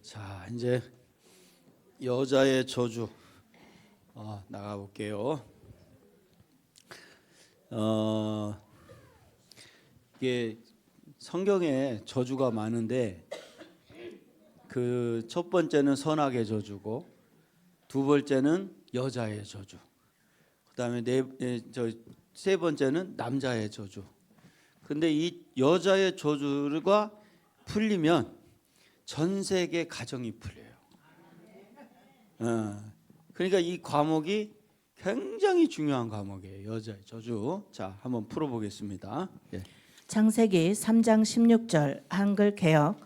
자, 이제 여자의 저주 나가 볼게요. 이게 성경에 저주가 많은데 그 첫 번째는 선악의 저주고 두 번째는 여자의 저주. 그다음에 세 번째는 남자의 저주. 근데 이 여자의 저주가 풀리면 전 세계 가정이 풀려요. 그러니까 이 과목이 굉장히 중요한 과목이에요. 여자의 저주. 자, 한번 풀어보겠습니다. 예. 창세기 3장 16절 한글 개역.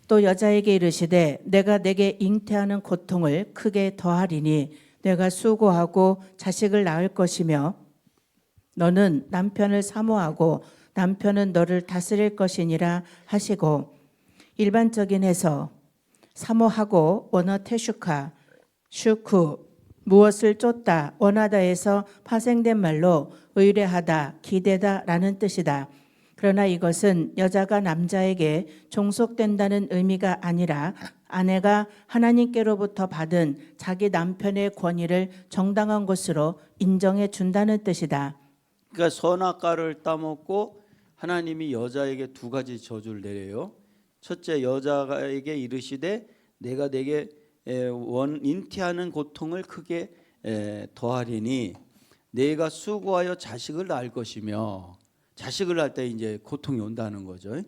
또 여자에게 이르시되 내가 내게 잉태하는 고통을 크게 더하리니 내가 수고하고 자식을 낳을 것이며 너는 남편을 사모하고 남편은 너를 다스릴 것이니라 하시고, 일반적인 해서 사모하고 원어 테슈카 슈쿠 무엇을 쫓다 원하다에서 파생된 말로 의뢰하다 기대다라는 뜻이다. 그러나 이것은 여자가 남자에게 종속된다는 의미가 아니라 아내가 하나님께로부터 받은 자기 남편의 권위를 정당한 것으로 인정해 준다는 뜻이다. 그러니까 선악과를 따먹고 하나님이 여자에게 두 가지 저주를 내려요. 첫째, 여자에게 이르시되 내가 내게 잉태하는 고통을 크게 더하리니 내가 수고하여 자식을 낳을 것이며, 자식을 낳을 때 이제 고통이 온다는 거죠.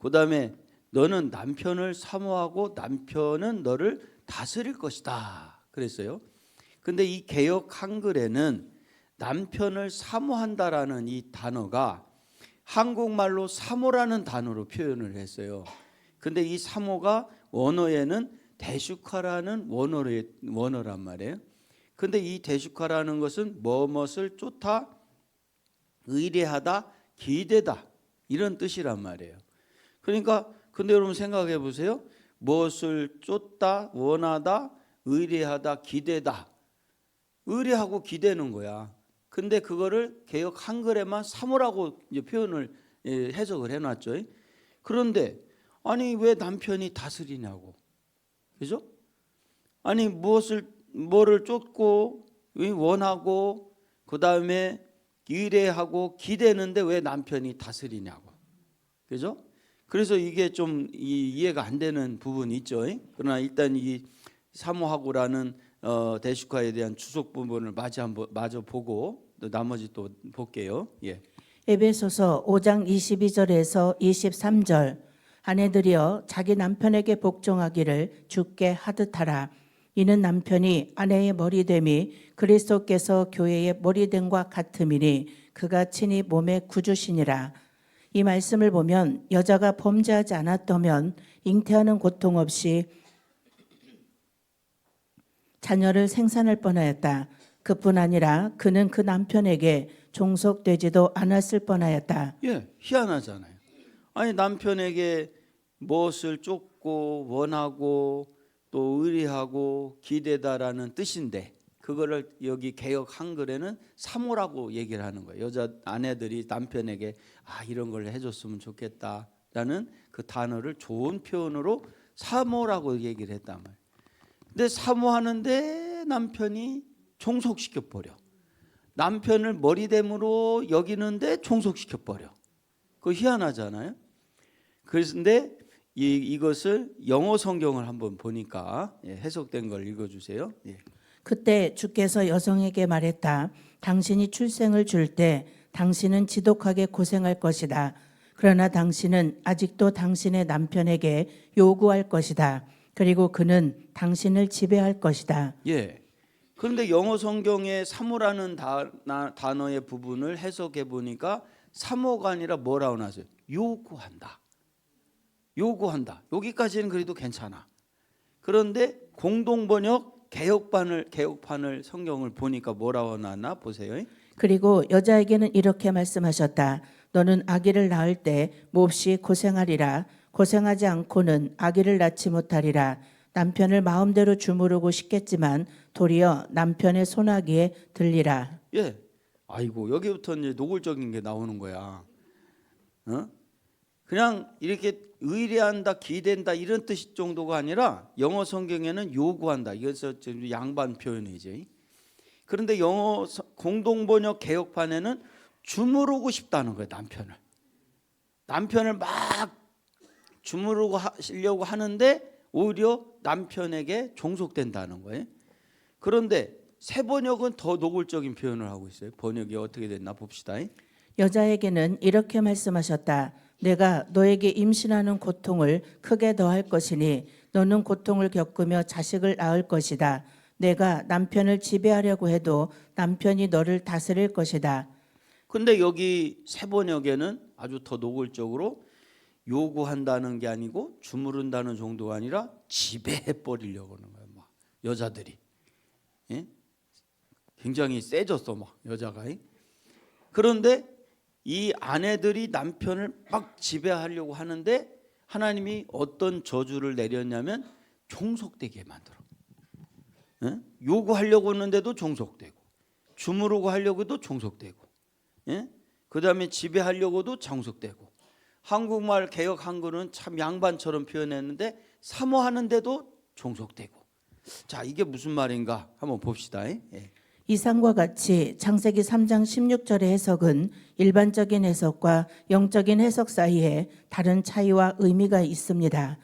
그다음에 너는 남편을 사모하고 남편은 너를 다스릴 것이다 그랬어요. 근데 이 개역 한글에는 남편을 사모한다라는 이 단어가 한국말로 사모라는 단어로 표현을 했어요. 근데 이 사모가 원어에는 대슈카라는 원어란 말이에요. 근데 이 대슈카라는 것은 무엇을 쫓아 의뢰하다 기대다 이런 뜻이란 말이에요. 그러니까 근데 여러분 생각해 보세요. 무엇을 쫓다 원하다 의뢰하다 기대다, 의뢰하고 기대는 거야. 근데 그거를 개역 한글에만 사모라고 이제 표현을 해석을 해놨죠. 그런데 아니 왜 남편이 다스리냐고, 그죠? 아니 뭐를 쫓고 원하고 그 다음에 의뢰하고 기대는데 왜 남편이 다스리냐고, 그죠? 그래서 이게 좀 이해가 안 되는 부분이 있죠. 그러나 일단 이 사모하고라는 대슈카에 대한 주석 부분을 마저 보고 또 나머지 또 볼게요. 예. 에베소서 5장 22절에서 23절 아내들이여 자기 남편에게 복종하기를 주께 하듯하라. 이는 남편이 아내의 머리됨이 그리스도께서 교회의 머리됨과 같음이니 그가 친히 몸의 구주시니라. 이 말씀을 보면 여자가 범죄하지 않았다면 잉태하는 고통 없이 자녀를 생산할 뻔하였다. 그뿐 아니라 그는 그 남편에게 종속되지도 않았을 뻔하였다. 예, 희한하잖아요. 아니 남편에게 무엇을 쫓고 원하고 또 의뢰하고 기대다라는 뜻인데 그거를 여기 개역 한글에는 사모라고 얘기를 하는 거예요. 여자 아내들이 남편에게 이런 걸 해줬으면 좋겠다라는 그 단어를 좋은 표현으로 사모라고 얘기를 했단 말이에요. 근데 사모하는데 남편이 종속시켜 버려. 남편을 머리됨으로 여기는데 종속시켜 버려. 그거 희한하잖아요. 그런데 이것을 영어 성경을 한번 보니까 해석된 걸 읽어주세요. 예. 그때 주께서 여성에게 말했다. 당신이 출생을 줄 때 당신은 지독하게 고생할 것이다. 그러나 당신은 아직도 당신의 남편에게 요구할 것이다. 그리고 그는 당신을 지배할 것이다. 예. 그런데 영어 성경의 사모라는 단어의 부분을 해석해 보니까 사모가 아니라 뭐라고 나왔어요? 요구한다. 요구한다. 여기까지는 그래도 괜찮아. 그런데 공동번역 개역판을 성경을 보니까 뭐라고 나왔나 보세요. 그리고 여자에게는 이렇게 말씀하셨다. 너는 아기를 낳을 때 몹시 고생하리라. 고생하지 않고는 아기를 낳지 못하리라. 남편을 마음대로 주무르고 싶겠지만 도리어 남편의 손아귀에 들리라. 예. 아이고 여기부터 이제 노골적인 게 나오는 거야. 그냥 이렇게 의뢰한다, 기댄다 이런 뜻 정도가 아니라 영어 성경에는 요구한다. 이것은 양반 표현이지. 그런데 영어 공동번역 개혁판에는 주무르고 싶다는 거예요. 남편을 막 주무르고 하시려고 하는데 오히려 남편에게 종속된다는 거예요. 그런데 새 번역은 더 노골적인 표현을 하고 있어요. 번역이 어떻게 됐나 봅시다. 여자에게는 이렇게 말씀하셨다. 내가 너에게 임신하는 고통을 크게 더할 것이니 너는 고통을 겪으며 자식을 낳을 것이다. 내가 남편을 지배하려고 해도 남편이 너를 다스릴 것이다. 근데 여기 새 번역에는 아주 더 노골적으로 요구한다는 게 아니고 주무른다는 정도가 아니라 지배해 버리려고 하는 거예요. 막 여자들이. 예? 굉장히 세졌어 막 여자가. 그런데 이 아내들이 남편을 막 지배하려고 하는데 하나님이 어떤 저주를 내렸냐면 종속되게 만들어. 예? 요구하려고 하는데도 종속되고 주무르고 하려고도 종속되고, 예? 그다음에 지배하려고도 종속되고. 한국말 개혁 한글은 참 양반처럼 표현했는데 사모하는데도 종속되고. 자, 이게 무슨 말인가 한번 봅시다. 예. 이상과 같이 창세기 3장 16절의 해석은 일반적인 해석과 영적인 해석 사이에 다른 차이와 의미가 있습니다.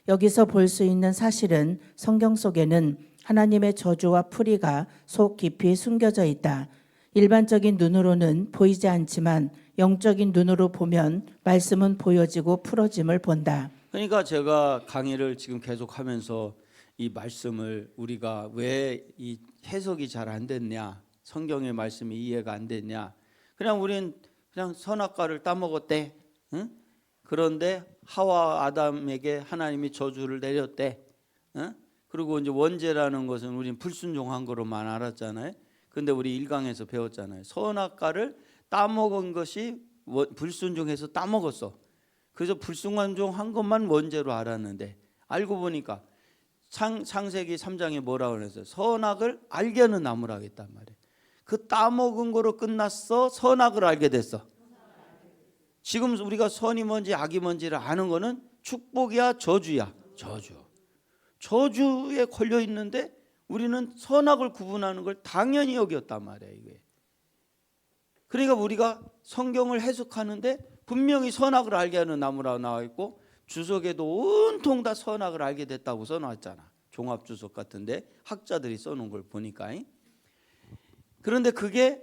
여기서 볼 수 있는 사실은 성경 속에는 하나님의 저주와 풀이가 속 깊이 숨겨져 있다. 일반적인 눈으로는 보이지 않지만 영적인 눈으로 보면 말씀은 보여지고 풀어짐을 본다. 그러니까 제가 강의를 지금 계속하면서 이 말씀을 우리가 왜 이 해석이 잘 안 됐냐, 성경의 말씀이 이해가 안 됐냐, 그냥 우린 그냥 선악과를 따먹었대. 응? 그런데 하와 아담에게 하나님이 저주를 내렸대. 응? 그리고 이제 원죄라는 것은 우린 불순종한 거로만 알았잖아요. 근데 우리 1강에서 배웠잖아요. 선악과를 따먹은 것이 불순종해서 따먹었어. 그래서 불순종한 것만 원죄로 알았는데 알고 보니까 창세기 3장에 뭐라고 그랬어요? 선악을 알게 하는 나무라 했단 말이에요. 그 따먹은 거로 끝났어? 선악을 알게 됐어? 지금 우리가 선이 뭔지 악이 뭔지를 아는 거는 축복이야 저주야? 저주에 걸려 있는데 우리는 선악을 구분하는 걸 당연히 여겼단 말이에요. 이게. 그러니까 우리가 성경을 해석하는데 분명히 선악을 알게 하는 나무라고 나와 있고 주석에도 온통 다 선악을 알게 됐다고 써놨잖아. 종합주석 같은데 학자들이 써놓은 걸 보니까. 그런데 그게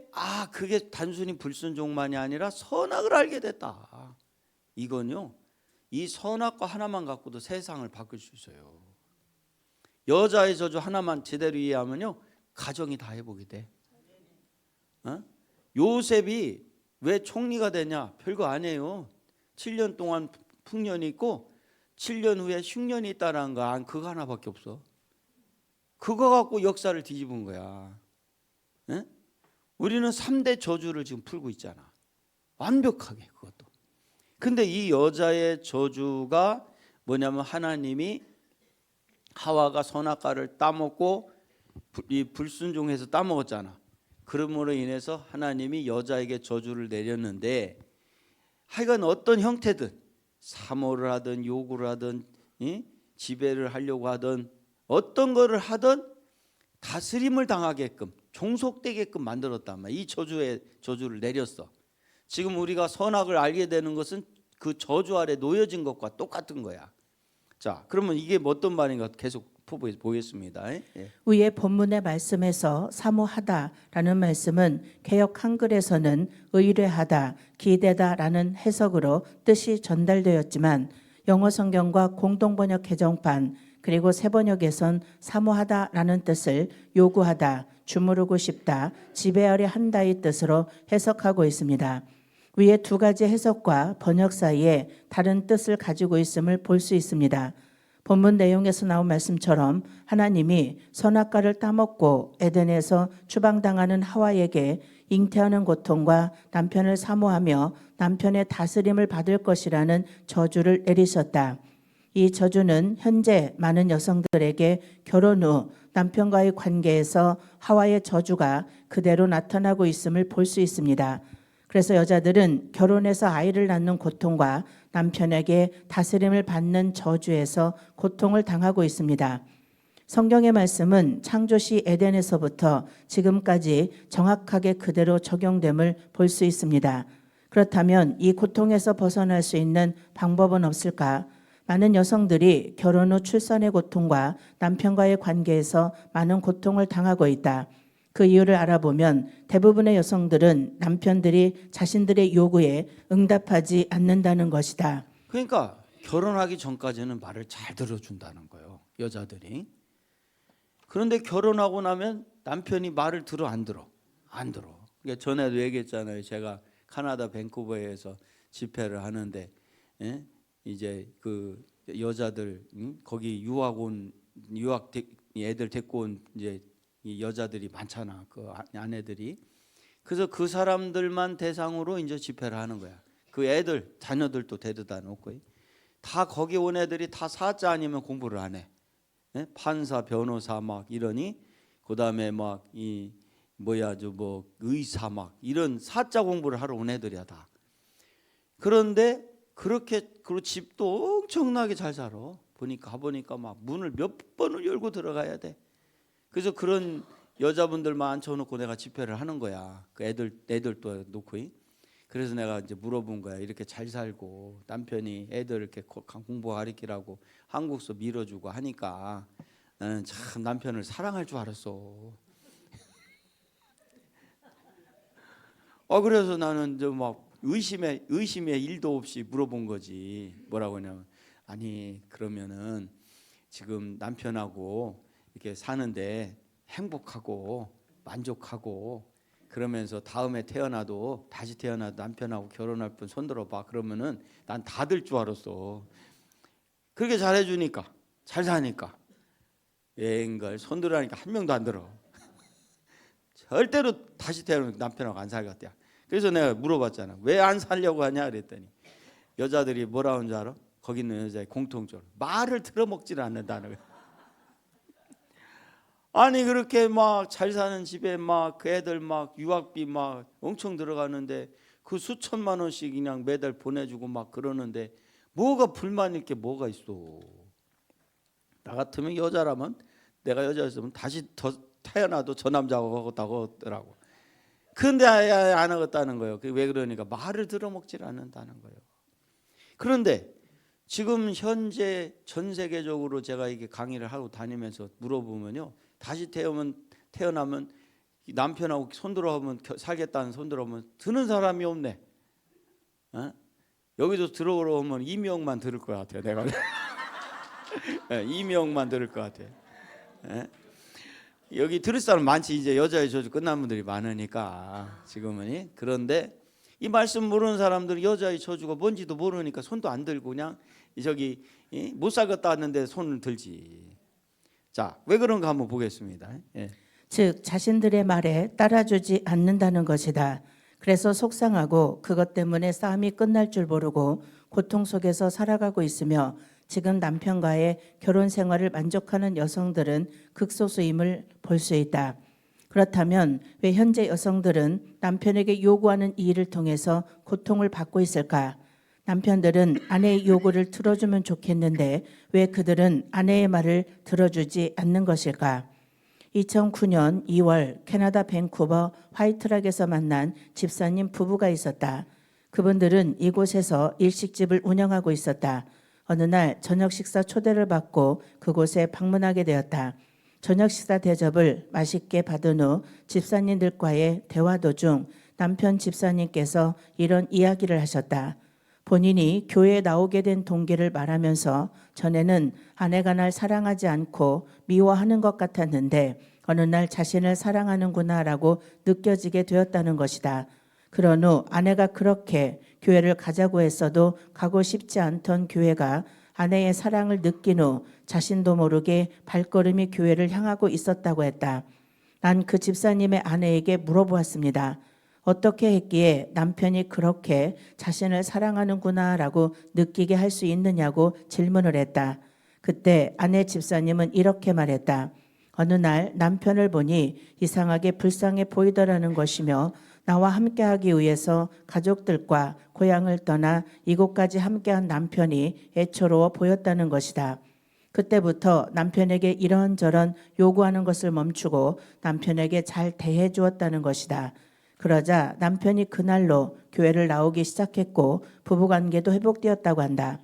단순히 불순종만이 아니라 선악을 알게 됐다. 이건요, 이 선악과 하나만 갖고도 세상을 바꿀 수 있어요. 여자의 저주 하나만 제대로 이해하면요 가정이 다 회복이 돼. 요셉이 왜 총리가 되냐? 별거 아니에요. 7년 동안 풍년이 있고 7년 후에 흉년이 있다는 거 그거 하나밖에 없어. 그거 갖고 역사를 뒤집은 거야. 예? 우리는 3대 저주를 지금 풀고 있잖아. 완벽하게 그것도. 근데 이 여자의 저주가 뭐냐면 하나님이 하와가 선악과를 따먹고 이 불순종해서 따먹었잖아. 그러므로 인해서 하나님이 여자에게 저주를 내렸는데 하여간 어떤 형태든 사모를 하든 요구를 하든 지배를 하려고 하든 어떤 거를 하든 다스림을 당하게끔 종속되게끔 만들었단 말이야. 이 저주를 내렸어. 지금 우리가 선악을 알게 되는 것은 그 저주 아래 놓여진 것과 똑같은 거야. 자, 그러면 이게 어떤 말인가 계속 보겠습니다. 예. 위의 본문의 말씀에서 사모하다라는 말씀은 개역 한글에서는 의뢰하다, 기대다라는 해석으로 뜻이 전달되었지만 영어 성경과 공동번역 개정판 그리고 새번역에선 사모하다라는 뜻을 요구하다, 주무르고 싶다, 지배하려 한다의 뜻으로 해석하고 있습니다. 위의 두 가지 해석과 번역 사이에 다른 뜻을 가지고 있음을 볼 수 있습니다. 본문 내용에서 나온 말씀처럼 하나님이 선악과를 따먹고 에덴에서 추방당하는 하와에게 잉태하는 고통과 남편을 사모하며 남편의 다스림을 받을 것이라는 저주를 내리셨다. 이 저주는 현재 많은 여성들에게 결혼 후 남편과의 관계에서 하와의 저주가 그대로 나타나고 있음을 볼 수 있습니다. 그래서 여자들은 결혼해서 아이를 낳는 고통과 남편에게 다스림을 받는 저주에서 고통을 당하고 있습니다. 성경의 말씀은 창조시 에덴에서부터 지금까지 정확하게 그대로 적용됨을 볼 수 있습니다. 그렇다면 이 고통에서 벗어날 수 있는 방법은 없을까? 많은 여성들이 결혼 후 출산의 고통과 남편과의 관계에서 많은 고통을 당하고 있다. 그 이유를 알아보면 대부분의 여성들은 남편들이 자신들의 요구에 응답하지 않는다는 것이다. 그러니까 결혼하기 전까지는 말을 잘 들어준다는 거예요, 여자들이. 그런데 결혼하고 나면 남편이 말을 들어 안 들어? 안 들어. 그러니까 전에도 얘기했잖아요. 제가 캐나다 밴쿠버에서 집회를 하는데 이제 그 여자들 거기 유학 애들 데리고 온 이제 이 여자들이 많잖아. 그 아내들이. 그래서 그 사람들만 대상으로 이제 집회를 하는 거야. 그 애들 자녀들도 데려다 놓고 다 거기 온 애들이 다 사자 아니면 공부를 안 해. 판사, 변호사 막 이러니 그다음에 막 이 뭐야 저 뭐 의사 막 이런 사자 공부를 하러 온 애들이야 다. 그런데 그렇게 그 집도 엄청나게 잘 살아. 가보니까 막 문을 몇 번을 열고 들어가야 돼. 그래서 그런 여자분들만 앉혀놓고 내가 집회를 하는 거야. 그 애들도 놓고. 그래서 내가 이제 물어본 거야. 이렇게 잘 살고 남편이 애들 이렇게 공부 가르치라고 한국서 밀어주고 하니까 나는 참 남편을 사랑할 줄 알았어. 그래서 나는 막 의심의 일도 없이 물어본 거지. 뭐라고 하냐면 아니 그러면은 지금 남편하고 이렇게 사는데 행복하고 만족하고 그러면서 다음에 태어나도 다시 태어나도 남편하고 결혼할 분 손들어 봐. 그러면은 난 다 될 줄 알았어. 그렇게 잘해주니까 잘 사니까 앵걸 손들어하니까 한 명도 안 들어. 절대로 다시 태어나면 남편하고 안 살겠대. 그래서 내가 물어봤잖아. 왜 안 살려고 하냐 그랬더니 여자들이 뭐라고 하는 줄 알아? 거기 있는 여자의 공통적으로 말을 들어먹지를 않는다는 거야. 아니 그렇게 막 잘 사는 집에 막 그 애들 막 유학비 막 엄청 들어가는데 그 수천만 원씩 그냥 매달 보내주고 막 그러는데 뭐가 불만일 게 뭐가 있어. 나 같으면 여자라면 내가 여자였으면 다시 더 태어나도 저 남자하고 하겠다고 하더라고. 근데 안 하겠다는 거예요. 왜 그러니까 말을 들어먹질 않는다는 거예요. 그런데 지금 현재 전 세계적으로 제가 이게 강의를 하고 다니면서 물어보면요. 다시 태어나면 남편하고 손들어보면 살겠다는 손들어보면 드는 사람이 없네. 여기도 들어오면 이명만 들을 것 같아요. 내가 이명만 들을 것 같아요. 여기 들을 사람 많지. 이제 여자의 저주 끝난 분들이 많으니까 지금은. 그런데 이 말씀 모르는 사람들은 여자의 저주가 뭔지도 모르니까 손도 안 들고 그냥 저기 못 살겠다 하는데 손을 들지. 자, 왜 그런가 한번 보겠습니다. 즉 자신들의 말에 따라주지 않는다는 것이다. 그래서 속상하고 그것 때문에 싸움이 끝날 줄 모르고 고통 속에서 살아가고 있으며 지금 남편과의 결혼 생활을 만족하는 여성들은 극소수임을 볼 수 있다. 그렇다면 왜 현재 여성들은 남편에게 요구하는 이 일을 통해서 고통을 받고 있을까? 남편들은 아내의 요구를 들어주면 좋겠는데 왜 그들은 아내의 말을 들어주지 않는 것일까? 2009년 2월 캐나다 밴쿠버 화이트락에서 만난 집사님 부부가 있었다. 그분들은 이곳에서 일식집을 운영하고 있었다. 어느 날 저녁 식사 초대를 받고 그곳에 방문하게 되었다. 저녁 식사 대접을 맛있게 받은 후 집사님들과의 대화 도중 남편 집사님께서 이런 이야기를 하셨다. 본인이 교회에 나오게 된 동기를 말하면서 전에는 아내가 날 사랑하지 않고 미워하는 것 같았는데 어느 날 자신을 사랑하는구나라고 느껴지게 되었다는 것이다. 그런 후 아내가 그렇게 교회를 가자고 했어도 가고 싶지 않던 교회가 아내의 사랑을 느낀 후 자신도 모르게 발걸음이 교회를 향하고 있었다고 했다. 난 그 집사님의 아내에게 물어보았습니다. 어떻게 했기에 남편이 그렇게 자신을 사랑하는구나라고 느끼게 할 수 있느냐고 질문을 했다. 그때 아내 집사님은 이렇게 말했다. 어느 날 남편을 보니 이상하게 불쌍해 보이더라는 것이며 나와 함께하기 위해서 가족들과 고향을 떠나 이곳까지 함께한 남편이 애처로워 보였다는 것이다. 그때부터 남편에게 이런저런 요구하는 것을 멈추고 남편에게 잘 대해 주었다는 것이다. 그러자 남편이 그날로 교회를 나오기 시작했고 부부관계도 회복되었다고 한다.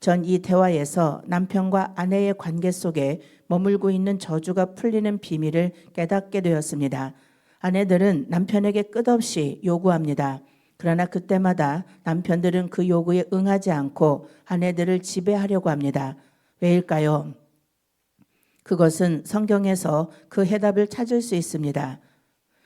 전 이 대화에서 남편과 아내의 관계 속에 머물고 있는 저주가 풀리는 비밀을 깨닫게 되었습니다. 아내들은 남편에게 끝없이 요구합니다. 그러나 그때마다 남편들은 그 요구에 응하지 않고 아내들을 지배하려고 합니다. 왜일까요? 그것은 성경에서 그 해답을 찾을 수 있습니다.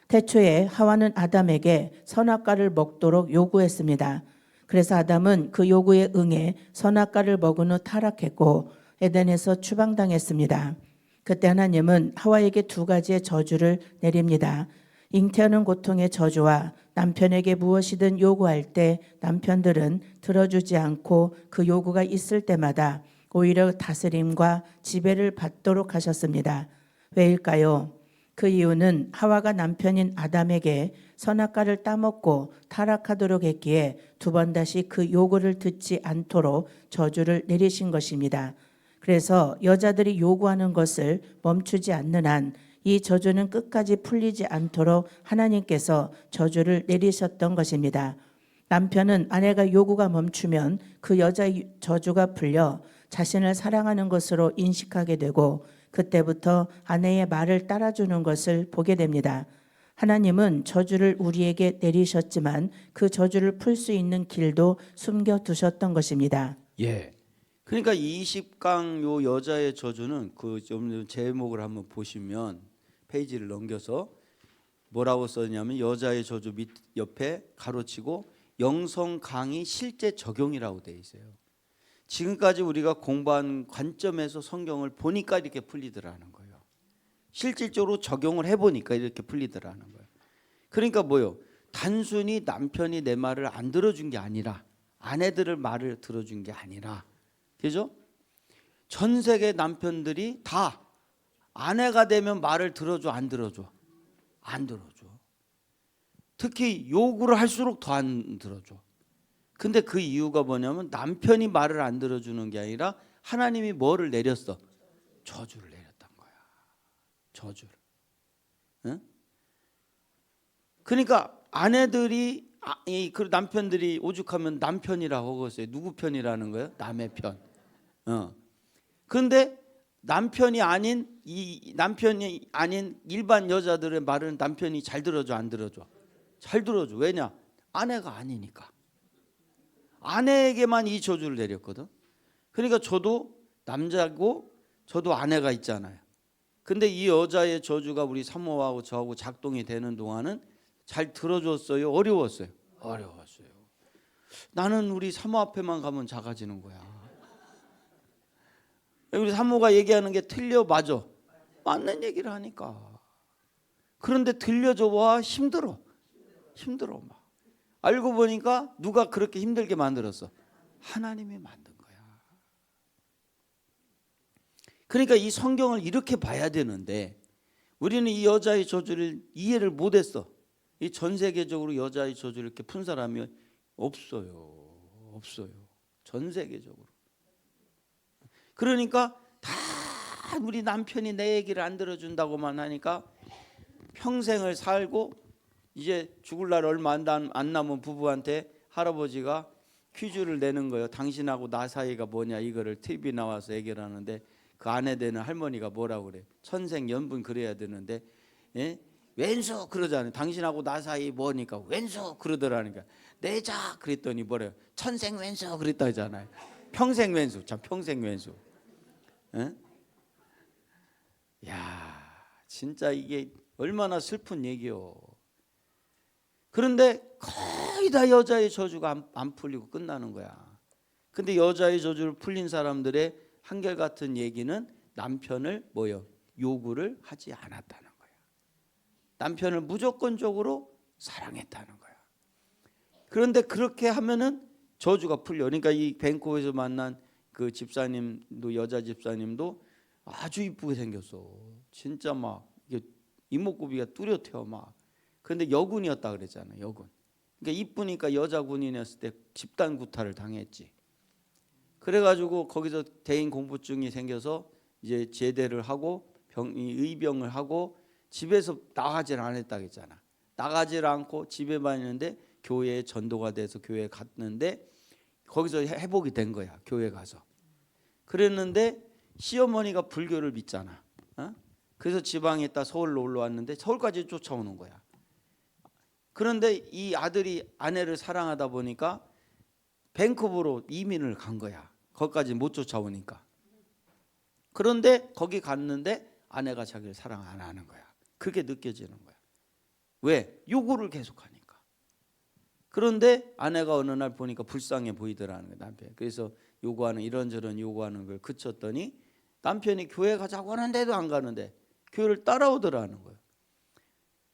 태초에 하와는 아담에게 선악과를 먹도록 요구했습니다. 그래서 아담은 그 요구에 응해 선악과를 먹은 후 타락했고 에덴에서 추방당했습니다. 그때 하나님은 하와에게 두 가지의 저주를 내립니다. 잉태하는 고통의 저주와 남편에게 무엇이든 요구할 때 남편들은 들어주지 않고 그 요구가 있을 때마다 오히려 다스림과 지배를 받도록 하셨습니다. 왜일까요? 그 이유는 하와가 남편인 아담에게 선악과를 따먹고 타락하도록 했기에 두 번 다시 그 요구를 듣지 않도록 저주를 내리신 것입니다. 그래서 여자들이 요구하는 것을 멈추지 않는 한 이 저주는 끝까지 풀리지 않도록 하나님께서 저주를 내리셨던 것입니다. 남편은 아내가 요구가 멈추면 그 여자의 저주가 풀려 자신을 사랑하는 것으로 인식하게 되고 그때부터 아내의 말을 따라주는 것을 보게 됩니다. 하나님은 저주를 우리에게 내리셨지만 그 저주를 풀 수 있는 길도 숨겨두셨던 것입니다. 예. 그러니까 20강 요 여자의 저주는 그 좀 제목을 한번 보시면 페이지를 넘겨서 뭐라고 써냐면 여자의 저주 밑 옆에 가로치고 영성 강의 실제 적용이라고 돼 있어요. 지금까지 우리가 공부한 관점에서 성경을 보니까 이렇게 풀리더라는 거예요. 실질적으로 적용을 해보니까 이렇게 풀리더라는 거예요. 그러니까 뭐요? 단순히 남편이 내 말을 안 들어준 게 아니라 아내들의 말을 들어준 게 아니라 그죠? 전 세계 남편들이 다 아내가 되면 말을 들어줘 안 들어줘? 안 들어줘. 특히 요구를 할수록 더 안 들어줘. 근데 그 이유가 뭐냐면 남편이 말을 안 들어주는 게 아니라 하나님이 뭐를 내렸어? 저주를 내렸단 거야. 저주를. 응? 그러니까 아내들이 그 남편들이 오죽하면 남편이라고 하겠어요. 누구 편이라는 거예요? 남의 편. 그런데 남편이 아닌 일반 여자들의 말은 남편이 잘 들어줘 안 들어줘? 잘 들어줘. 왜냐? 아내가 아니니까. 아내에게만 이 저주를 내렸거든. 그러니까 저도 남자고 저도 아내가 있잖아요. 근데 이 여자의 저주가 우리 사모하고 저하고 작동이 되는 동안은 잘 들어줬어요? 어려웠어요? 어려웠어요. 나는 우리 사모 앞에만 가면 작아지는 거야. 우리 사모가 얘기하는 게 틀려 맞아? 맞는 얘기를 하니까. 그런데 들려줘 봐 힘들어. 힘들어 막. 알고 보니까 누가 그렇게 힘들게 만들었어? 하나님이 만든 거야. 그러니까 이 성경을 이렇게 봐야 되는데 우리는 이 여자의 저주를 이해를 못했어. 이 전 세계적으로 여자의 저주를 이렇게 푼 사람이 없어요. 없어요. 전 세계적으로. 그러니까 다 우리 남편이 내 얘기를 안 들어준다고만 하니까 평생을 살고 이제 죽을 날 얼마 안 남은 부부한테 할아버지가 퀴즈를 내는 거예요. 당신하고 나 사이가 뭐냐 이거를 TV 나와서 얘기를 하는데 그 아내 되는 할머니가 뭐라고 그래? 천생연분 그래야 되는데 예? 왼수 그러잖아요. 당신하고 나 사이 뭐니까 왼수 그러더라니까. 내자 그랬더니 뭐래요? 천생왼수 그랬다 하잖아요. 평생왼수 참 평생왼수. 예? 야 진짜 이게 얼마나 슬픈 얘기요. 그런데 거의 다 여자의 저주가 안 풀리고 끝나는 거야. 근데 여자의 저주를 풀린 사람들의 한결같은 얘기는 남편을 뭐요? 요구를 하지 않았다는 거야. 남편을 무조건적으로 사랑했다는 거야. 그런데 그렇게 하면은 저주가 풀려. 그러니까 이 밴쿠버에서 만난 그 집사님도 여자 집사님도 아주 이쁘게 생겼어. 진짜 막 이게 이목구비가 뚜렷해요. 막 근데 여군이었다 그랬잖아요. 여군. 그러니까 이쁘니까 여자 군인이었을 때 집단 구타를 당했지. 그래가지고 거기서 대인 공포증이 생겨서 이제 제대를 하고 의병을 하고 집에서 나가질 않았다 그랬잖아. 나가질 않고 집에만 있는데 교회에 전도가 돼서 교회에 갔는데 거기서 회복이 된 거야. 교회 가서. 그랬는데 시어머니가 불교를 믿잖아. 어? 그래서 지방에 있다 서울로 올라왔는데 서울까지 쫓아오는 거야. 그런데 이 아들이 아내를 사랑하다 보니까 밴쿠버로 이민을 간 거야. 거기까지 못 쫓아오니까. 그런데 거기 갔는데 아내가 자기를 사랑 안 하는 거야. 그게 느껴지는 거야. 왜? 요구를 계속하니까. 그런데 아내가 어느 날 보니까 불쌍해 보이더라는 거야, 남편. 그래서 요구하는 이런저런 요구하는 걸 그쳤더니 남편이 교회 가자고 하는데도 안 가는데 교회를 따라오더라는 거예요.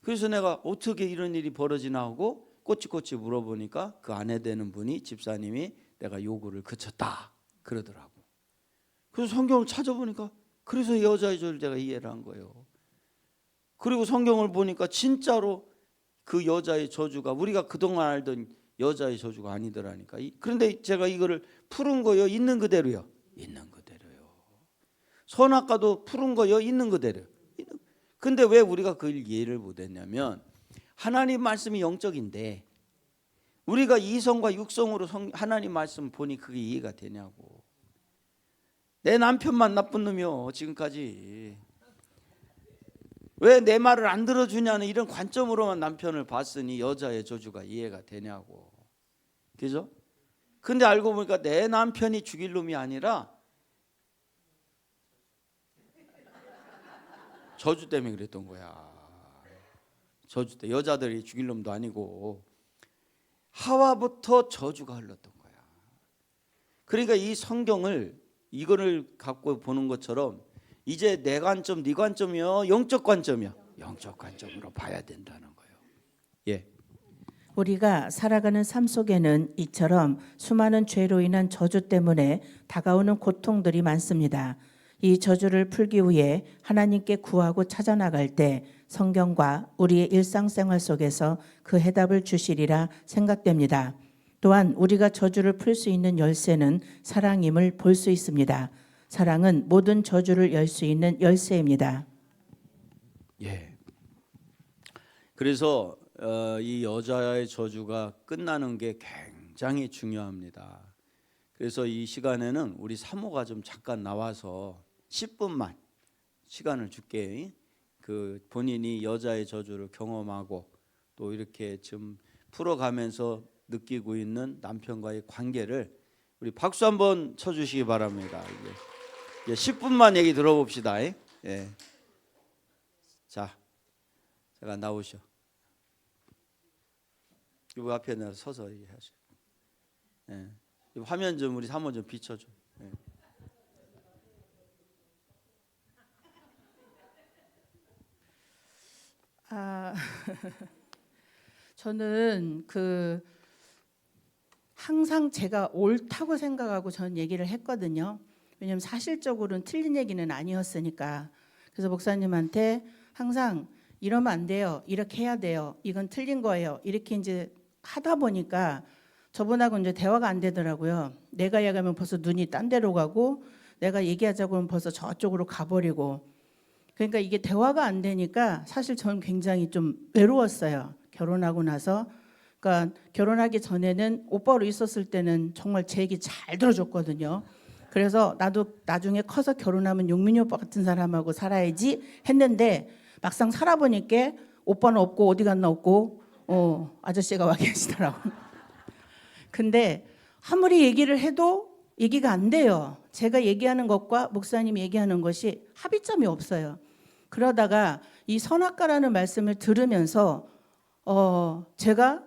그래서 내가 어떻게 이런 일이 벌어지나 하고 꼬치꼬치 물어보니까 그 아내 되는 분이 집사님이 내가 요구를 그쳤다 그러더라고. 그래서 성경을 찾아보니까 그래서 여자의 저를 제가 이해를 한 거예요. 그리고 성경을 보니까 진짜로 그 여자의 저주가 우리가 그동안 알던 여자의 저주가 아니더라니까. 그런데 제가 이거를 푸른 거요, 있는 그대로요. 있는 그대로요. 선악과도 푸른 거요, 있는 그대로요. 근데 왜 우리가 그걸 이해를 못했냐면 하나님 말씀이 영적인데 우리가 이성과 육성으로 하나님 말씀 보니 그게 이해가 되냐고. 내 남편만 나쁜 놈이요 지금까지. 왜 내 말을 안 들어주냐는 이런 관점으로만 남편을 봤으니 여자의 저주가 이해가 되냐고. 그죠? 근데 알고 보니까 내 남편이 죽일 놈이 아니라 저주 때문에 그랬던 거야. 저주 때 여자들이 죽일 놈도 아니고 하와부터 저주가 흘렀던 거야. 그러니까 이 성경을 이거를 갖고 보는 것처럼 이제 내 관점, 네 관점이요, 영적 관점이요. 영적 관점으로 봐야 된다는 거예요. 예. 우리가 살아가는 삶 속에는 이처럼 수많은 죄로 인한 저주 때문에 다가오는 고통들이 많습니다. 이 저주를 풀기 위해 하나님께 구하고 찾아나갈 때 성경과 우리의 일상생활 속에서 그 해답을 주시리라 생각됩니다. 또한 우리가 저주를 풀 수 있는 열쇠는 사랑임을 볼 수 있습니다. 사랑은 모든 저주를 열 수 있는 열쇠입니다. 예. 그래서 이 여자의 저주가 끝나는 게 굉장히 중요합니다. 그래서 이 시간에는 우리 사모가 좀 잠깐 나와서 10분만 시간을 줄게. 그 본인이 여자의 저주를 경험하고 또 이렇게 좀 풀어가면서 느끼고 있는 남편과의 관계를 우리 박수 한번 쳐주시기 바랍니다. 이제 10분만 얘기 들어봅시다. 예. 자, 제가 나오셔. 이 앞에 나 서서 얘기하셔. 예. 화면 좀 우리 사모 좀 비춰줘. 예. 저는 항상 제가 옳다고 생각하고 저는 얘기를 했거든요. 왜냐하면 사실적으로는 틀린 얘기는 아니었으니까. 그래서 목사님한테 항상 이러면 안 돼요. 이렇게 해야 돼요. 이건 틀린 거예요. 이렇게 이제 하다 보니까 저분하고 이제 대화가 안 되더라고요. 내가 얘기하면 벌써 눈이 딴 데로 가고 내가 얘기하자고 하면 벌써 저쪽으로 가버리고. 그러니까 이게 대화가 안 되니까 사실 저는 굉장히 좀 외로웠어요. 결혼하고 나서. 그러니까 결혼하기 전에는 오빠로 있었을 때는 정말 제 얘기 잘 들어줬거든요. 그래서 나도 나중에 커서 결혼하면 용민이 오빠 같은 사람하고 살아야지 했는데 막상 살아보니까 오빠는 없고 어디 갔나 없고 아저씨가 와 계시더라고요. 근데 아무리 얘기를 해도 얘기가 안 돼요. 제가 얘기하는 것과 목사님이 얘기하는 것이 합의점이 없어요. 그러다가 이 선악과라는 말씀을 들으면서 제가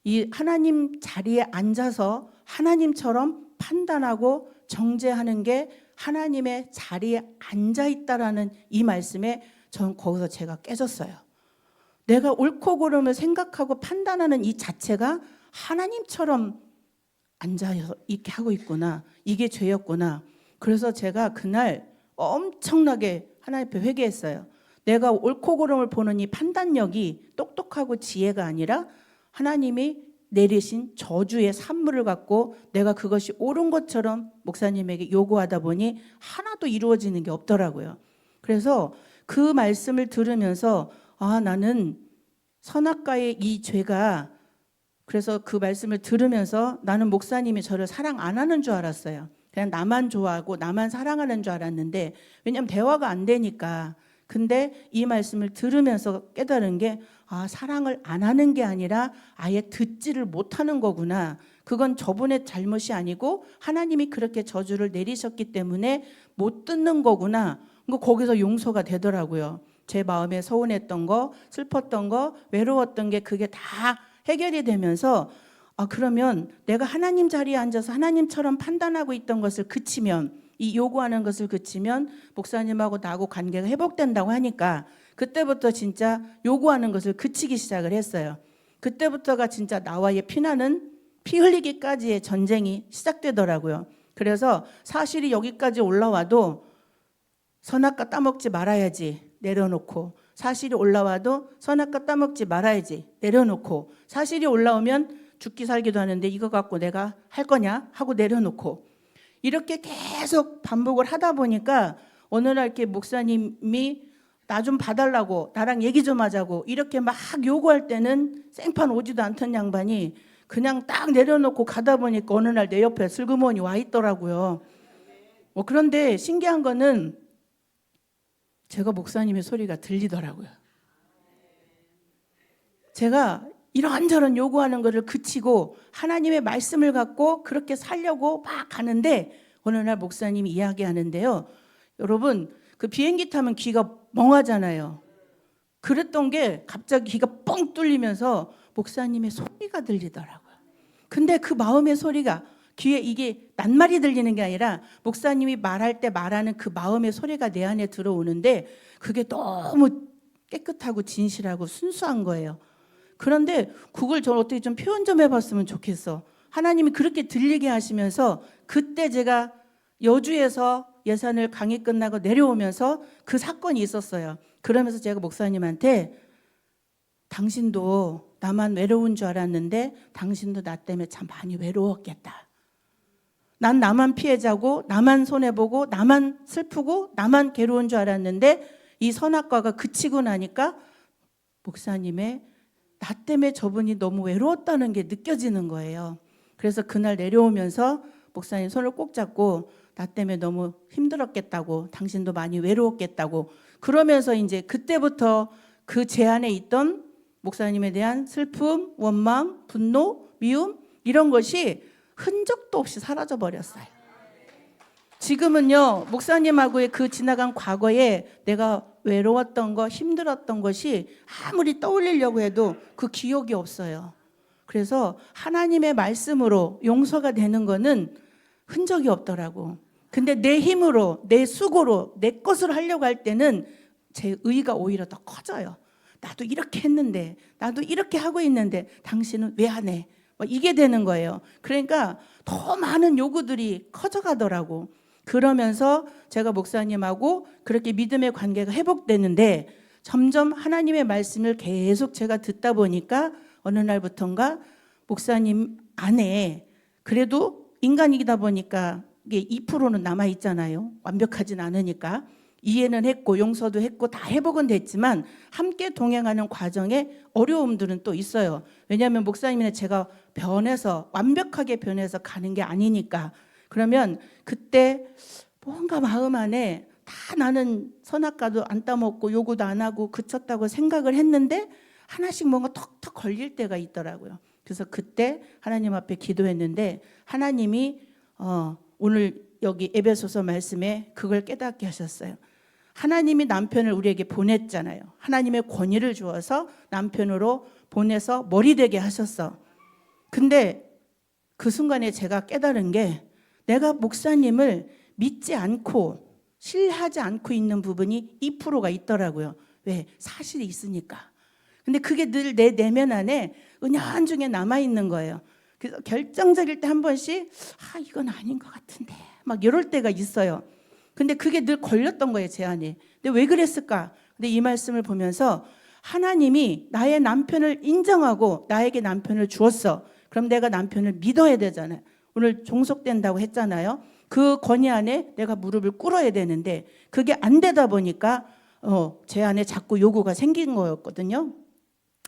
이 하나님 자리에 앉아서 하나님처럼 판단하고 정죄하는 게 하나님의 자리에 앉아 있다라는 이 말씀에 전 거기서 제가 깨졌어요. 내가 옳고 그름을 생각하고 판단하는 이 자체가 하나님처럼 앉아서 이렇게 하고 있구나. 이게 죄였구나. 그래서 제가 그날 엄청나게 하나님 앞에 회개했어요. 내가 옳고 그름을 보는 이 판단력이 똑똑하고 지혜가 아니라 하나님이 내리신 저주의 산물을 갖고 내가 그것이 옳은 것처럼 목사님에게 요구하다 보니 하나도 이루어지는 게 없더라고요. 그래서 그 말씀을 들으면서 나는 선악과의 이 죄가, 그래서 그 말씀을 들으면서 나는 목사님이 저를 사랑 안 하는 줄 알았어요. 그냥 나만 좋아하고 나만 사랑하는 줄 알았는데, 왜냐하면 대화가 안 되니까. 근데 이 말씀을 들으면서 깨달은 게 사랑을 안 하는 게 아니라 아예 듣지를 못하는 거구나. 그건 저분의 잘못이 아니고 하나님이 그렇게 저주를 내리셨기 때문에 못 듣는 거구나. 거기서 용서가 되더라고요. 제 마음에 서운했던 거, 슬펐던 거, 외로웠던 게 그게 다 해결이 되면서 그러면 내가 하나님 자리에 앉아서 하나님처럼 판단하고 있던 것을 그치면, 이 요구하는 것을 그치면 목사님하고 나하고 관계가 회복된다고 하니까 그때부터 진짜 요구하는 것을 그치기 시작을 했어요. 그때부터가 진짜 나와의 피나는, 피 흘리기까지의 전쟁이 시작되더라고요. 그래서 사실이 여기까지 올라와도 선악과 따먹지 말아야지 내려놓고, 사실이 올라와도 선악과 따먹지 말아야지 내려놓고, 사실이 올라오면 죽기 살기도 하는데 이거 갖고 내가 할 거냐 하고 내려놓고, 이렇게 계속 반복을 하다 보니까 어느 날 이렇게 목사님이 나 좀 봐달라고, 나랑 얘기 좀 하자고 이렇게 막 요구할 때는 생판 오지도 않던 양반이 그냥 딱 내려놓고 가다 보니까 어느 날 내 옆에 슬그머니 와 있더라고요. 그런데 신기한 거는 제가 목사님의 소리가 들리더라고요. 제가 이런저런 요구하는 것을 그치고 하나님의 말씀을 갖고 그렇게 살려고 막 가는데 어느 날 목사님이 이야기하는데요. 여러분, 그 비행기 타면 귀가 멍하잖아요. 그랬던 게 갑자기 귀가 뻥 뚫리면서 목사님의 소리가 들리더라고요. 근데 그 마음의 소리가 귀에, 이게 낱말이 들리는 게 아니라 목사님이 말할 때 말하는 그 마음의 소리가 내 안에 들어오는데 그게 너무 깨끗하고 진실하고 순수한 거예요. 그런데 그걸 저 어떻게 좀 표현 좀 해봤으면 좋겠어. 하나님이 그렇게 들리게 하시면서 그때 제가 여주에서 예산을 강의 끝나고 내려오면서 그 사건이 있었어요. 그러면서 제가 목사님한테 당신도 나만 외로운 줄 알았는데 당신도 나 때문에 참 많이 외로웠겠다. 난 나만 피해자고 나만 손해보고 나만 슬프고 나만 괴로운 줄 알았는데 이 선악과가 그치고 나니까 목사님의 나 때문에 저분이 너무 외로웠다는 게 느껴지는 거예요. 그래서 그날 내려오면서 목사님 손을 꼭 잡고 나 때문에 너무 힘들었겠다고, 당신도 많이 외로웠겠다고, 그러면서 이제 그때부터 그 제 안에 있던 목사님에 대한 슬픔, 원망, 분노, 미움 이런 것이 흔적도 없이 사라져 버렸어요. 지금은요, 목사님하고의 그 지나간 과거에 내가 외로웠던 거, 힘들었던 것이 아무리 떠올리려고 해도 그 기억이 없어요. 그래서 하나님의 말씀으로 용서가 되는 거는 흔적이 없더라고. 근데 내 힘으로, 내 수고로, 내 것으로 하려고 할 때는 제 의가 오히려 더 커져요. 나도 이렇게 했는데, 나도 이렇게 하고 있는데 당신은 왜 안 해? 이게 되는 거예요. 그러니까 더 많은 요구들이 커져가더라고. 그러면서 제가 목사님하고 그렇게 믿음의 관계가 회복되는데 점점 하나님의 말씀을 계속 제가 듣다 보니까 어느 날부턴가 목사님 안에 그래도 인간이다 보니까 이게 2%는 남아있잖아요. 완벽하진 않으니까. 이해는 했고 용서도 했고 다 회복은 됐지만 함께 동행하는 과정에 어려움들은 또 있어요. 왜냐하면 목사님이나 제가 변해서 완벽하게 변해서 가는 게 아니니까. 그러면 그때 뭔가 마음 안에 다 나는 선악과도 안 따먹고 요구도 안 하고 그쳤다고 생각을 했는데 하나씩 뭔가 턱턱 걸릴 때가 있더라고요. 그래서 그때 하나님 앞에 기도했는데 하나님이 오늘 여기 에베소서 말씀에 그걸 깨닫게 하셨어요. 하나님이 남편을 우리에게 보냈잖아요. 하나님의 권위를 주어서 남편으로 보내서 머리 되게 하셨어. 근데 그 순간에 제가 깨달은 게 내가 목사님을 믿지 않고 신뢰하지 않고 있는 부분이 2%가 있더라고요. 왜? 사실이 있으니까. 근데 그게 늘 내 내면 안에 은연중에 남아있는 거예요. 그래서 결정적일 때 한 번씩 이건 아닌 것 같은데 막 이럴 때가 있어요. 근데 그게 늘 걸렸던 거예요, 제 안에. 근데 왜 그랬을까? 근데 이 말씀을 보면서 하나님이 나의 남편을 인정하고 나에게 남편을 주었어. 그럼 내가 남편을 믿어야 되잖아요. 오늘 종속된다고 했잖아요. 그 권위 안에 내가 무릎을 꿇어야 되는데 그게 안 되다 보니까 제 안에 자꾸 요구가 생긴 거였거든요.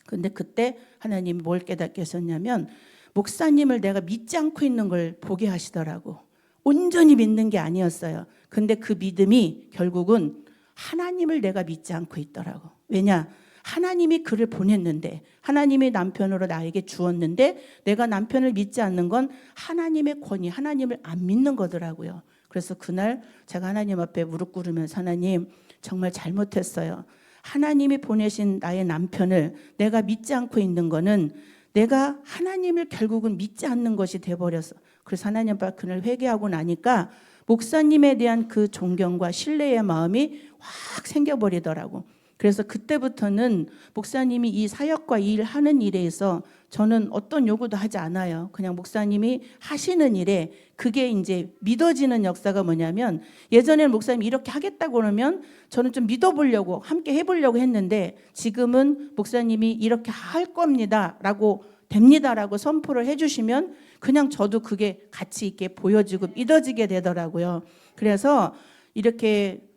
근데 그때 하나님이 뭘 깨닫게 하셨냐면 목사님을 내가 믿지 않고 있는 걸 보게 하시더라고. 온전히 믿는 게 아니었어요. 근데 그 믿음이 결국은 하나님을 내가 믿지 않고 있더라고. 왜냐? 하나님이 그를 보냈는데 하나님이 남편으로 나에게 주었는데 내가 남편을 믿지 않는 건 하나님의 권위, 하나님을 안 믿는 거더라고요. 그래서 그날 제가 하나님 앞에 무릎 꿇으면서 하나님 정말 잘못했어요. 하나님이 보내신 나의 남편을 내가 믿지 않고 있는 거는 내가 하나님을 결국은 믿지 않는 것이 돼버렸어. 그래서 하나님 앞에 그날 회개하고 나니까 목사님에 대한 그 존경과 신뢰의 마음이 확 생겨버리더라고. 그래서 그때부터는 목사님이 이 사역과 이 일 하는 일에서 저는 어떤 요구도 하지 않아요. 그냥 목사님이 하시는 일에 그게 이제 믿어지는 역사가 뭐냐면 예전에는 목사님이 이렇게 하겠다고 그러면 저는 좀 믿어보려고 함께 해보려고 했는데 지금은 목사님이 이렇게 할 겁니다라고 됩니다라고 선포를 해주시면 그냥 저도 그게 가치 있게 보여지고 믿어지게 되더라고요. 그래서 이렇게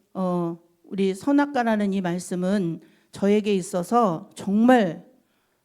우리 선악과라는 이 말씀은 저에게 있어서 정말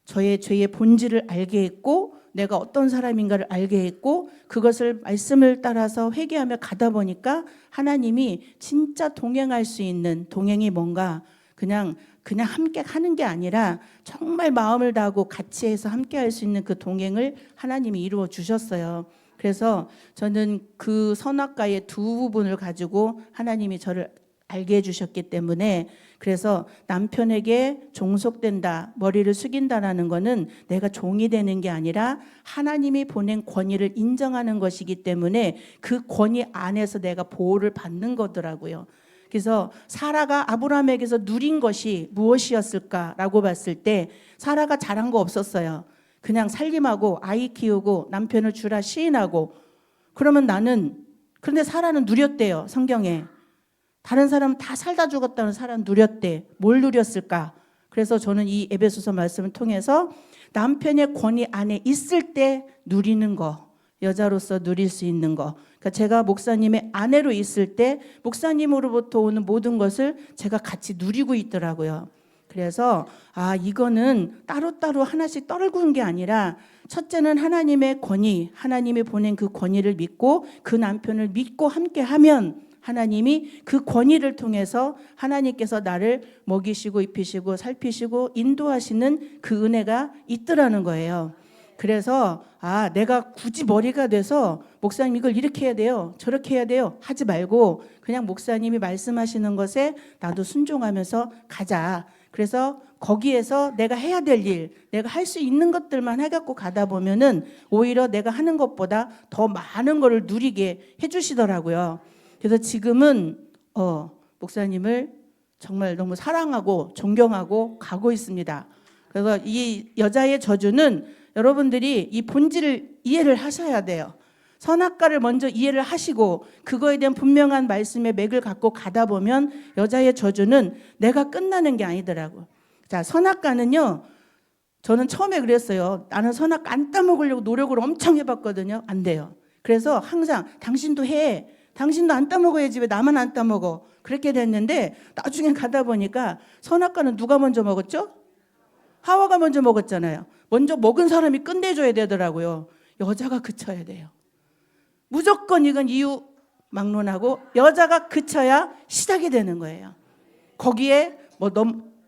저의 죄의 본질을 알게 했고 내가 어떤 사람인가를 알게 했고 그것을 말씀을 따라서 회개하며 가다 보니까 하나님이 진짜 동행할 수 있는 동행이 뭔가 그냥 함께 하는 게 아니라 정말 마음을 다하고 같이 해서 함께 할 수 있는 그 동행을 하나님이 이루어 주셨어요. 그래서 저는 그 선악과의 두 부분을 가지고 하나님이 저를 알게 해주셨기 때문에 그래서 남편에게 종속된다, 머리를 숙인다라는 것은 내가 종이 되는 게 아니라 하나님이 보낸 권위를 인정하는 것이기 때문에 그 권위 안에서 내가 보호를 받는 거더라고요. 그래서 사라가 아브라함에게서 누린 것이 무엇이었을까라고 봤을 때 사라가 잘한 거 없었어요. 그냥 살림하고 아이 키우고 남편을 주라 시인하고 그러면 그런데 사라는 누렸대요. 성경에. 다른 사람은 다 살다 죽었다는 사람 누렸대. 뭘 누렸을까? 그래서 저는 이 에베소서 말씀을 통해서 남편의 권위 안에 있을 때 누리는 거, 여자로서 누릴 수 있는 거. 그러니까 제가 목사님의 아내로 있을 때 목사님으로부터 오는 모든 것을 제가 같이 누리고 있더라고요. 그래서 이거는 따로따로 하나씩 떨구는 게 아니라 첫째는 하나님의 권위, 하나님이 보낸 그 권위를 믿고 그 남편을 믿고 함께 하면 하나님이 그 권위를 통해서 하나님께서 나를 먹이시고 입히시고 살피시고 인도하시는 그 은혜가 있더라는 거예요. 그래서 내가 굳이 머리가 돼서 목사님 이걸 이렇게 해야 돼요, 저렇게 해야 돼요 하지 말고 그냥 목사님이 말씀하시는 것에 나도 순종하면서 가자. 그래서 거기에서 내가 해야 될 일, 내가 할 수 있는 것들만 해갖고 가다 보면은 오히려 내가 하는 것보다 더 많은 거를 누리게 해주시더라고요. 그래서 지금은 목사님을 정말 너무 사랑하고 존경하고 가고 있습니다. 그래서 이 여자의 저주는 여러분들이 이 본질을 이해를 하셔야 돼요. 선악과를 먼저 이해를 하시고 그거에 대한 분명한 말씀의 맥을 갖고 가다 보면 여자의 저주는 내가 끝나는 게 아니더라고요. 자, 선악과는요. 저는 처음에 그랬어요. 나는 선악과 안 따먹으려고 노력을 엄청 해봤거든요. 안 돼요. 그래서 항상 당신도 해. 당신도 안 따먹어야지 왜 나만 안 따먹어. 그렇게 됐는데 나중에 가다 보니까 선악과는 누가 먼저 먹었죠? 하와가 먼저 먹었잖아요. 먼저 먹은 사람이 끝내줘야 되더라고요. 여자가 그쳐야 돼요. 무조건 이건 이유 막론하고 여자가 그쳐야 시작이 되는 거예요. 거기에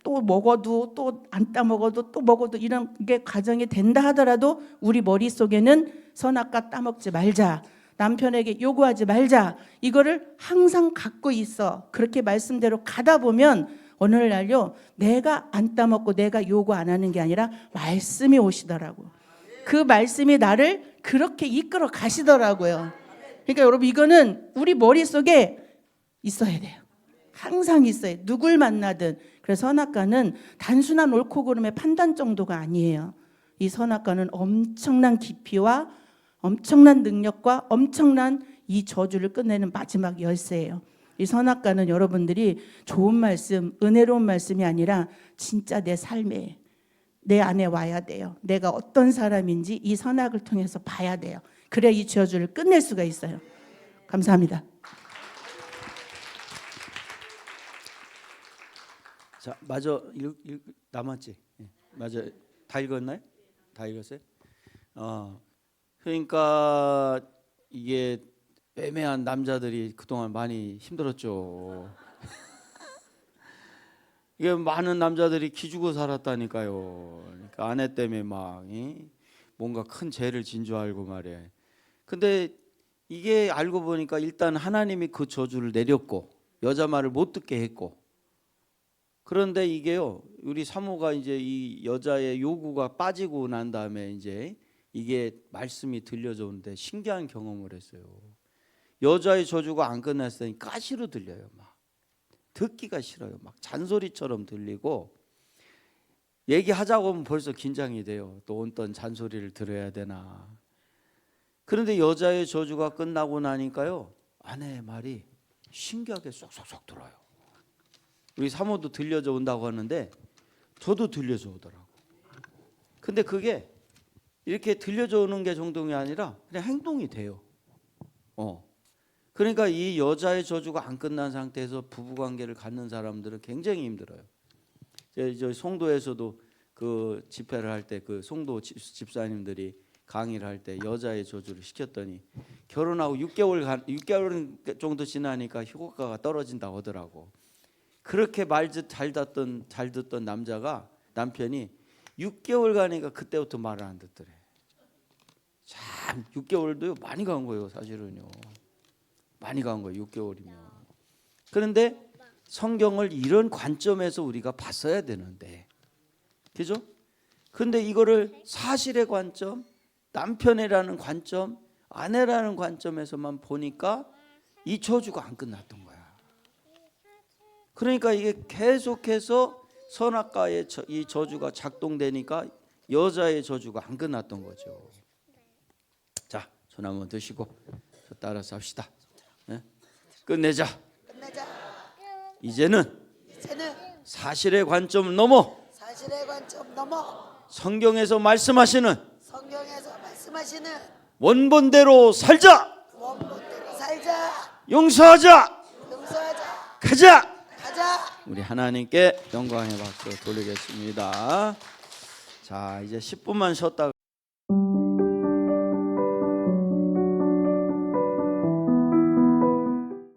또 먹어도 또 안 따먹어도 또 먹어도 이런 게 과정이 된다 하더라도 우리 머릿속에는 선악과 따먹지 말자. 남편에게 요구하지 말자. 이거를 항상 갖고 있어. 그렇게 말씀대로 가다 보면 어느 날요 내가 안 따먹고 내가 요구 안 하는 게 아니라 말씀이 오시더라고요. 그 말씀이 나를 그렇게 이끌어 가시더라고요. 그러니까 여러분 이거는 우리 머릿속에 있어야 돼요. 항상 있어요. 누굴 만나든. 그래서 선악과는 단순한 옳고 그름의 판단 정도가 아니에요. 이 선악과는 엄청난 깊이와 엄청난 능력과 엄청난 이 저주를 끝내는 마지막 열쇠예요. 이 선악과는 여러분들이 좋은 말씀, 은혜로운 말씀이 아니라 진짜 내 삶에 내 안에 와야 돼요. 내가 어떤 사람인지 이 선악을 통해서 봐야 돼요. 그래야 이 저주를 끝낼 수가 있어요. 감사합니다. 자, 마저 남았지? 예, 맞아. 다 읽었나요? 다 읽었어요? 그러니까 이게 애매한 남자들이 그동안 많이 힘들었죠. 이게 많은 남자들이 기죽어 살았다니까요. 그러니까 아내 때문에 막 뭔가 큰 죄를 진 줄 알고 말이에요. 근데 이게 알고 보니까 일단 하나님이 그 저주를 내렸고 여자 말을 못 듣게 했고, 그런데 이게요, 우리 사모가 이제 이 여자의 요구가 빠지고 난 다음에 이제 이게 말씀이 들려져 오는데 신기한 경험을 했어요. 여자의 저주가 안 끝났으니 가시로 들려요. 막 듣기가 싫어요. 막 잔소리처럼 들리고, 얘기하자고 하면 벌써 긴장이 돼요. 또 어떤 잔소리를 들어야 되나. 그런데 여자의 저주가 끝나고 나니까요, 아내의 말이 신기하게 쏙쏙쏙 들어요. 우리 사모도 들려져 온다고 하는데 저도 들려져 오더라고. 근데 그게 이렇게 들려져 오는 게 정도가 아니라 그냥 행동이 돼요. 그러니까 이 여자의 저주가 안 끝난 상태에서 부부관계를 갖는 사람들은 굉장히 힘들어요. 저 송도에서도 그 집회를 할 때 그 송도 집사님들이 강의를 할 때 여자의 저주를 시켰더니 결혼하고 6개월 정도 지나니까 효과가 떨어진다고 하더라고. 그렇게 잘 듣던 남편이 6개월 가니까 그때부터 말을 안 듣더래. 참 6개월도 많이 간 거예요, 사실은요. 많이 간 거예요, 6개월이면. 그런데 성경을 이런 관점에서 우리가 봤어야 되는데, 그죠? 근데 이거를 사실의 관점, 남편이라는 관점, 아내라는 관점에서만 보니까 이 저주가 안 끝났던 거야. 그러니까 이게 계속해서 선악과의 이 저주가 작동되니까 여자의 저주가 안 끝났던 거죠. 자, 손 한번 드시고 저 따라서 합시다. 네? 끝내자. 이제는 사실의 관점 넘어 성경에서 말씀하시는 원본대로 살자. 용서하자. 가자. 우리 하나님께 영광의 박수 돌리겠습니다. 자, 이제 10분만 쉬었다가